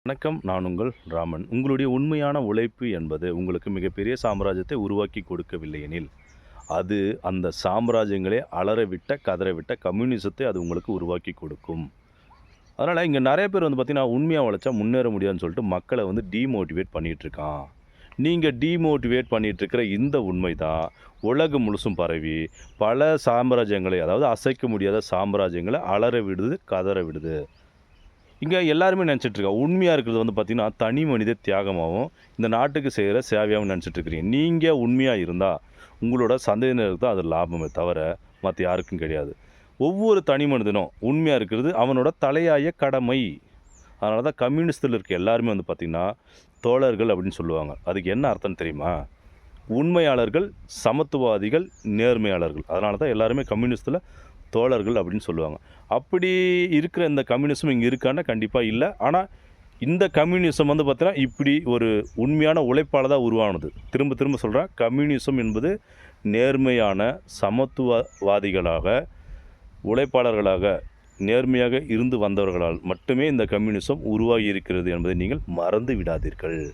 வணக்கம். நான் உங்கள் ராமன். உங்களுடைய உண்மையான உழைப்பு என்பது உங்களுக்கு மிகப்பெரிய சாம்ராஜ்யத்தை உருவாக்கி கொடுக்கவில்லையெனில், அது அந்த சாம்ராஜ்யங்களே அலறவிட்ட, கதறவிட்ட கம்யூனிசத்தை அது உங்களுக்கு உருவாக்கி கொடுக்கும். அதனால இங்க நெறைய பேர் பார்த்தீங்கன்னா, உண்மையா உழைச்சா முன்னேற முடியாதுன்னு சொல்லிட்டு மக்கள டீமோட்டிவேட் பண்ணிட்டுருக்கான். நீங்க டீமோட்டிவேட் பண்ணிட்டுருக்கிற இந்த உண்மை தான் உலகம் முழுசும் பரவி, பல சாம்ராஜ்யங்களை அதாவது அசைக்க முடியாத சாம்ராஜ்யங்கள அலற விடுது, கதற விடுது. இங்க எல்லாருமே நெனச்சிட்டுருக்காங்க. உண்மையா இருக்கிறது பார்த்தீங்கன்னா, தனி மனித தியாகமாவும், இந்த நாட்டுக்கு செய்ற சேவையாவும் நெனச்சிட்டு இருக்கிறீங்க. நீங்க உண்மையா இருந்தா, உங்களோட சந்ததியினருக்கு தான் அது லாபமே தவிர, மத்த யாருக்கும் கிடையாது. ஒவ்வொரு தனி மனிதனும் உண்மையா இருக்கிறது அவனோட தலையாய கடமை. அதனால தான் கம்யூனிஸ்ட்ல இருக்க எல்லாருமே பார்த்தீங்கன்னா, தோழர்கள் அப்படின்னு சொல்லுவாங்க. அதுக்கு என்ன அர்த்தம்னு தெரியுமா? உண்மையாளர்கள், சமத்துவவாதிகள், நேர்மையாளர்கள். அதனால தான் எல்லாருமே கம்யூனிஸ்ட்ல தோழர்கள் அப்படின்னு சொல்லுவாங்க. அப்படி இருக்கிற இந்த கம்யூனிசம் இங்க இருக்கான்னா கண்டிப்பா இல்ல. ஆனா, இந்த கம்யூனிசம் பார்த்தீங்கன்னா, இப்படி ஒரு உண்மையான உழைப்பால தான் உருவானது. திரும்ப திரும்ப சொல்றேன். கம்யூனிசம் என்பது நேர்மையான சமத்துவவாதிகளாக, உழைப்பாளர்களாக, நேர்மையாக இருந்து வந்தவர்களால் மட்டுமே இந்த கம்யூனிசம் உருவாகி இருக்கிறது என்பதை நீங்கள் மறந்து விடாதீர்கள்.